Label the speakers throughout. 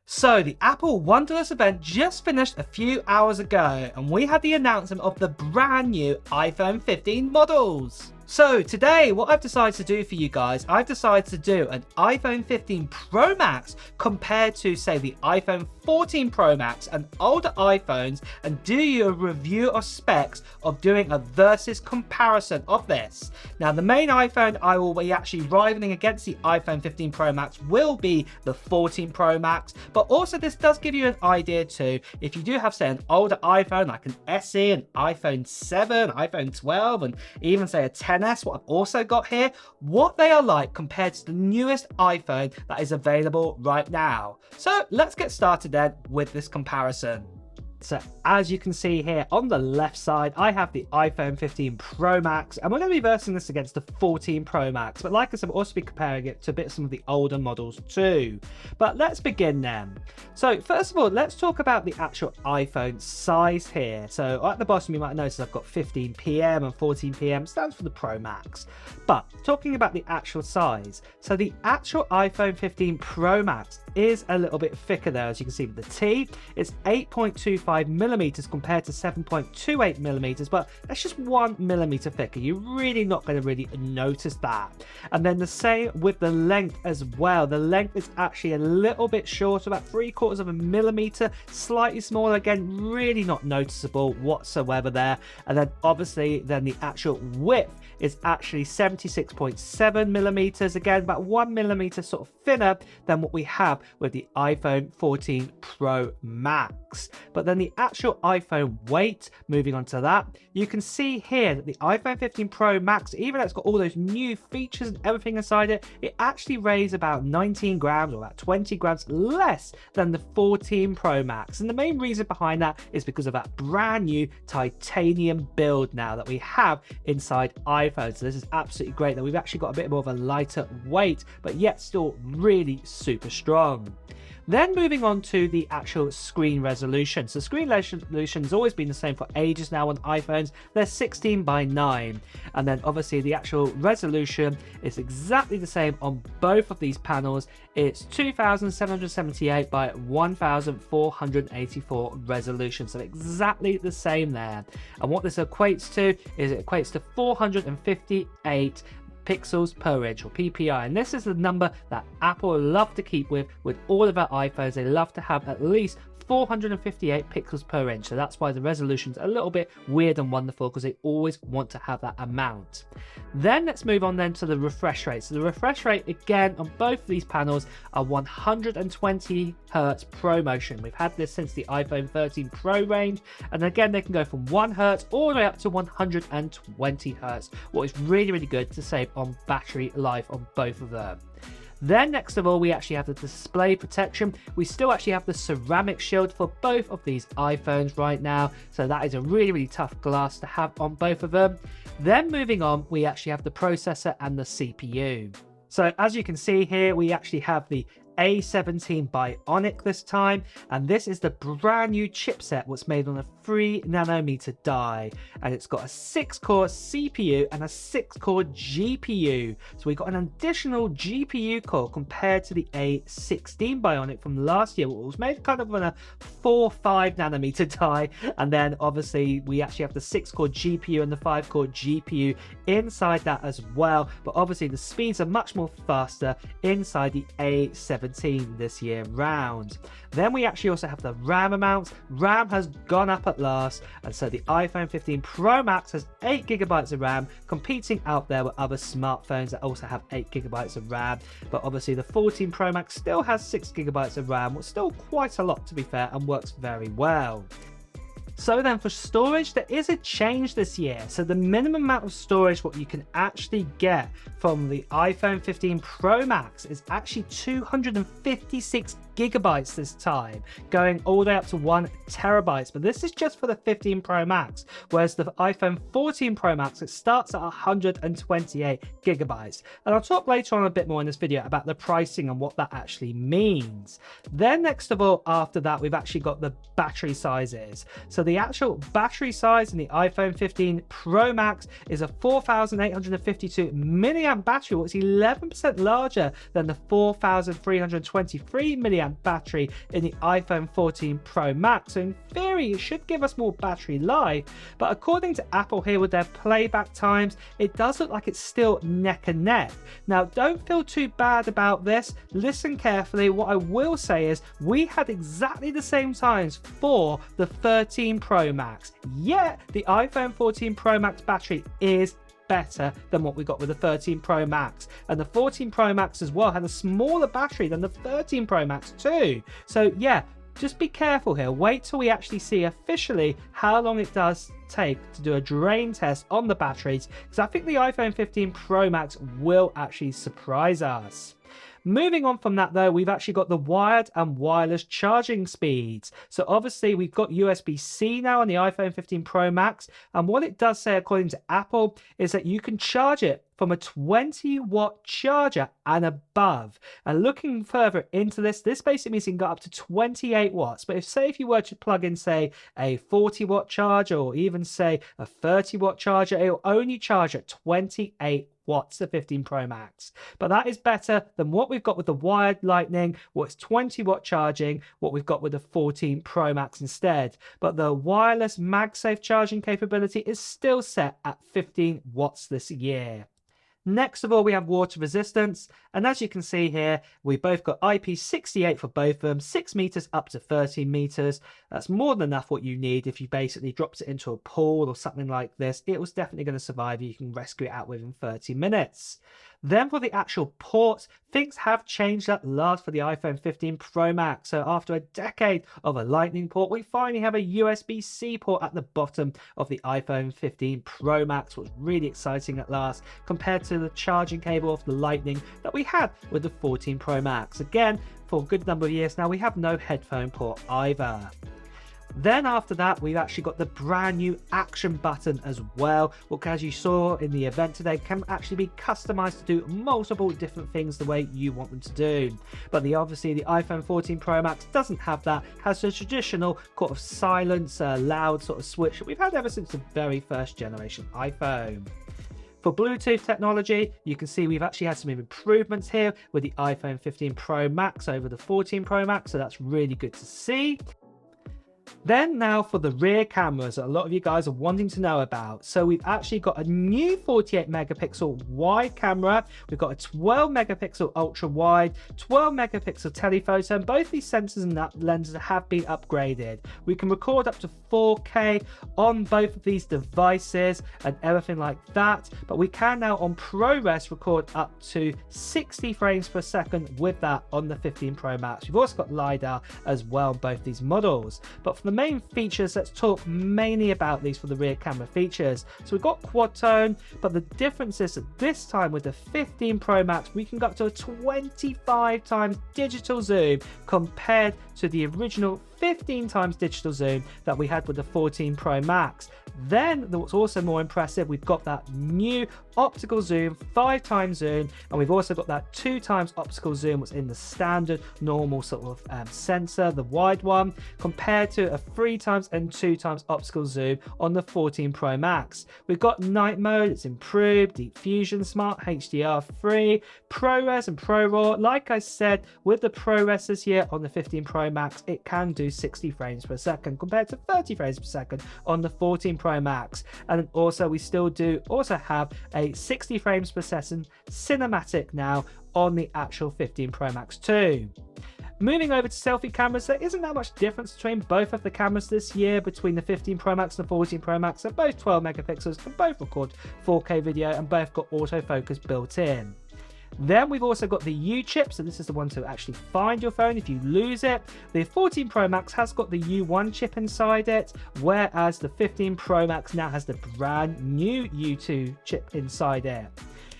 Speaker 1: So the Apple Wonderless event just finished a few hours ago, and we had the announcement of the brand new iPhone 15 models. So today, what I've decided to do for you guys, I've decided to do an iPhone 15 Pro Max compared to, say, the iPhone 14 Pro Max and older iPhones, and do you a review of specs of doing a versus comparison of this. Now, the main iPhone I will be actually rivaling against the iPhone 15 Pro Max will be the 14 Pro Max, but also this does give you an idea too, if you do have, say, an older iPhone like an SE, an iPhone 7, iPhone 12, and even, say, a 10S, what I've also got here, what they are like compared to the newest iPhone that is available right now. So let's get started then with this comparison. So as you can see here on the left side, I have the iPhone 15 Pro Max, and we're going to be versing this against the 14 Pro Max. But like I said, we'll also be comparing it to a bit of some of the older models too. But let's begin then. So first of all, let's talk about the actual iPhone size here. So at the bottom, you might notice I've got 15 PM and 14 PM, stands for the Pro Max. But talking about the actual size, so the actual iPhone 15 Pro Max is a little bit thicker there, as you can see with the T. It's 8.25 millimeters compared to 7.28 millimeters, but that's just 1 millimeter thicker. You're really not going to really notice that. And then the same with the length as well. The length is actually a little bit shorter, about 3/4 of a millimeter, slightly smaller. Again, really not noticeable whatsoever there. And then obviously then the actual width is actually 76.7 millimeters, again about 1 millimeter sort of thinner than what we have with the iPhone 14 Pro Max. But then the actual iPhone weight, moving on to that, you can see here that the iPhone 15 Pro Max, even though it's got all those new features and everything inside it, it actually weighs about 19 grams or about 20 grams less than the 14 Pro Max. And the main reason behind that is because of that brand new titanium build now that we have inside iPhone. So this is absolutely great that we've actually got a bit more of a lighter weight, but yet still really super strong. Then moving on to the actual screen resolution. So screen resolution has always been the same for ages now on iPhones. They're 16:9. And then obviously the actual resolution is exactly the same on both of these panels. It's 2778 by 1484 resolution. So exactly the same there. And what this equates to is it equates to 458 pixels per inch, or PPI, and this is the number that Apple love to keep with all of our iPhones. They love to have at least 458 pixels per inch, so that's why the resolution's a little bit weird and wonderful, because they always want to have that amount. Then let's move on then to the refresh rate. So the refresh rate again on both of these panels are 120 Hz ProMotion. We've had this since the iPhone 13 Pro range, and again they can go from 1 Hz all the way up to 120 Hz, what is really good to save on battery life on both of them. Then next of all, we actually have the display protection. We still actually have the ceramic shield for both of these iPhones right now, so that is a really tough glass to have on both of them. Then moving on, we actually have the processor and the CPU. So as you can see here, we actually have the A17 Bionic this time, and this is the brand new chipset what's made on a 3nm die, and it's got a 6-core CPU and a 6-core GPU. So we got an additional GPU core compared to the A16 Bionic from last year, which was made kind of on a 4-5nm die, and then obviously we actually have the 6-core GPU and the 5-core GPU inside that as well, but obviously the speeds are much more faster inside the A17 this year round. Then we actually also have the RAM amount. RAM has gone up at last, and so the iPhone 15 Pro Max has 8GB of RAM, competing out there with other smartphones that also have 8GB of RAM. But obviously the 14 Pro Max still has 6GB of RAM, which is still quite a lot to be fair, and works very well. So then for storage, there is a change this year. So the minimum amount of storage what you can actually get from the iPhone 15 Pro Max is actually 256 gigabytes this time, going all the way up to 1 terabyte. But this is just for the 15 Pro Max, whereas the iPhone 14 Pro Max, it starts at 128 gigabytes. And I'll talk later on a bit more in this video about the pricing and what that actually means. Then next of all, after that, we've actually got the battery sizes. So the actual battery size in the iPhone 15 Pro Max is a 4,852 milliamp battery, which is 11% larger than the 4,323 milliamp milliamp battery in the iPhone 14 Pro Max. So in theory, it should give us more battery life, but according to Apple here with their playback times, it does look like it's still neck and neck. Now, don't feel too bad about this. Listen carefully. What I will say is we had exactly the same times for the 13 Pro Max, yet the iPhone 14 Pro Max battery is better than what we got with the 13 Pro Max, and the 14 Pro Max as well had a smaller battery than the 13 Pro Max too. So yeah, just be careful here. Wait till we actually see officially how long it does take to do a drain test on the batteries, because I think the iPhone 15 Pro Max will actually surprise us. Moving on from that though, we've actually got the wired and wireless charging speeds. So obviously we've got USB-C now on the iPhone 15 Pro Max, and what it does say according to Apple is that you can charge it from a 20-watt charger and above. And looking further into this basically means you can go up to 28 watts. But if you were to plug in, say, a 40-watt charger or even, say, a 30-watt charger, it will only charge at 28 watts, the 15 Pro Max. But that is better than what we've got with the wired Lightning, what's 20-watt charging, what we've got with the 14 Pro Max instead. But the wireless MagSafe charging capability is still set at 15 watts this year. Next of all, we have water resistance, and as you can see here, we both got IP68 for both of them, 6 meters up to 13 meters. That's more than enough what you need if you basically dropped it into a pool or something like this. It was definitely going to survive. You can rescue it out within 30 minutes. Then for the actual ports, things have changed at last for the iPhone 15 Pro Max. So after a decade of a Lightning port, we finally have a USB-C port at the bottom of the iPhone 15 Pro Max, which was really exciting at last, compared to the charging cable of the Lightning that we had with the 14 Pro Max. Again, for a good number of years now, we have no headphone port either. Then after that, we've actually got the brand new action button as well, which, as you saw in the event today, can actually be customized to do multiple different things the way you want them to do. But obviously the iPhone 14 Pro Max doesn't have that, has the traditional sort of silence, loud sort of switch that we've had ever since the very first generation iPhone. For Bluetooth technology, you can see we've actually had some improvements here with the iPhone 15 Pro Max over the 14 Pro Max, so that's really good to see. Then now for the rear cameras that a lot of you guys are wanting to know about. So we've actually got a new 48 megapixel wide camera. We've got a 12 megapixel ultra wide, 12 megapixel telephoto, and both these sensors and lenses have been upgraded. We can record up to 4K on both of these devices and everything like that, but we can now on ProRes record up to 60 frames per second with that on the 15 Pro Max. We've also got LiDAR as well on both these models. But for the main features, let's talk mainly about these for the rear camera features. So we've got quad tone, but the difference is that this time with the 15 Pro Max, we can go up to a 25 times digital zoom compared to the original 15 times digital zoom that we had with the 14 Pro Max. Then what's also more impressive, we've got that new optical zoom, 5 times zoom, and we've also got that 2 times optical zoom, what's in the standard normal sort of sensor, the wide one, compared to a 3 times and 2 times optical zoom on the 14 Pro Max. We've got night mode, it's improved, Deep Fusion Smart, HDR3, ProRes and ProRAW. Like I said, with the ProRes this year on the 15 Pro Max, it can do 60 frames per second compared to 30 frames per second on the 14 Pro Max. And also we still do also have a 60 frames per second cinematic now on the actual 15 Pro Max too. Moving over to selfie cameras, there isn't that much difference between both of the cameras this year between the 15 Pro Max and the 14 Pro Max. They're both 12 megapixels, can both record 4K video and both got autofocus built in. Then we've also got the U chip, so this is the one to actually find your phone if you lose it. The 14 Pro Max has got the U1 chip inside it, whereas the 15 Pro Max now has the brand new U2 chip inside it.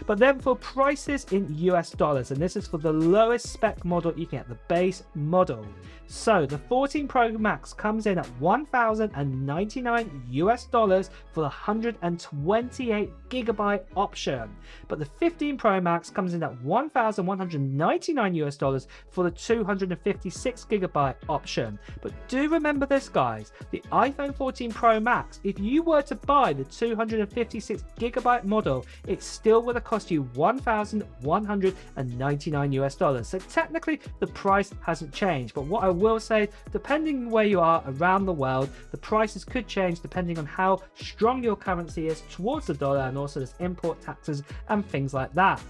Speaker 1: But then for prices in US dollars, and this is for the lowest spec model you can get, the base model. So the 14 Pro Max comes in at $1,099 US dollars for the 128 gigabyte option. But the 15 Pro Max comes in at $1,199 US dollars for the 256 gigabyte option. But do remember this, guys, the iPhone 14 Pro Max, if you were to buy the 256 gigabyte model, it still would have cost you $1,199. So technically the price hasn't changed, but what I will say, depending where you are around the world, the prices could change depending on how strong your currency is towards the dollar, and also there's import taxes and things like that.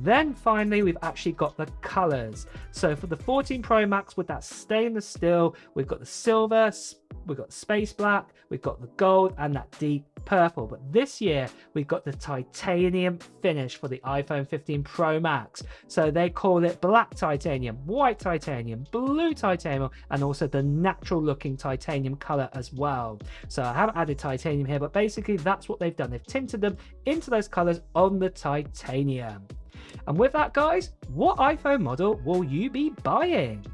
Speaker 1: Then finally, we've actually got the colors. So for the 14 Pro Max with that stainless steel, we've got the silver, we've got space black, we've got the gold, and that deep purple. But this year, we've got the titanium finish for the iPhone 15 Pro Max. So they call it black titanium, white titanium, blue titanium, and also the natural looking titanium color as well. So I haven't added titanium here, but basically that's what they've done. They've tinted them into those colors on the titanium. And with that, guys, what iPhone model will you be buying?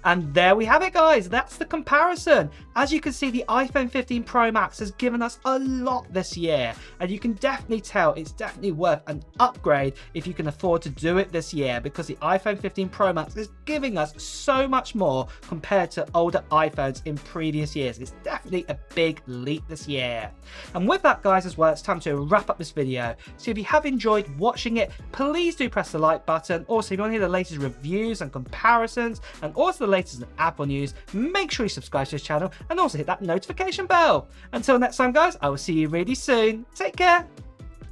Speaker 1: And there we have it, guys. That's the comparison. As you can see, the iPhone 15 Pro Max has given us a lot this year, and you can definitely tell it's definitely worth an upgrade if you can afford to do it this year, because the iPhone 15 Pro Max is giving us so much more compared to older iPhones in previous years. It's definitely a big leap this year. And with that, guys, as well, it's time to wrap up this video. So if you have enjoyed watching it, please do press the like button. Also, if you want to hear the latest reviews and comparisons, and also the latest in Apple news, make sure you subscribe to this channel and also hit that notification bell. Until next time, guys, I will see you really soon. Take care.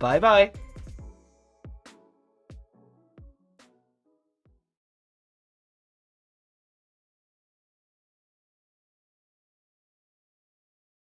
Speaker 1: Bye bye.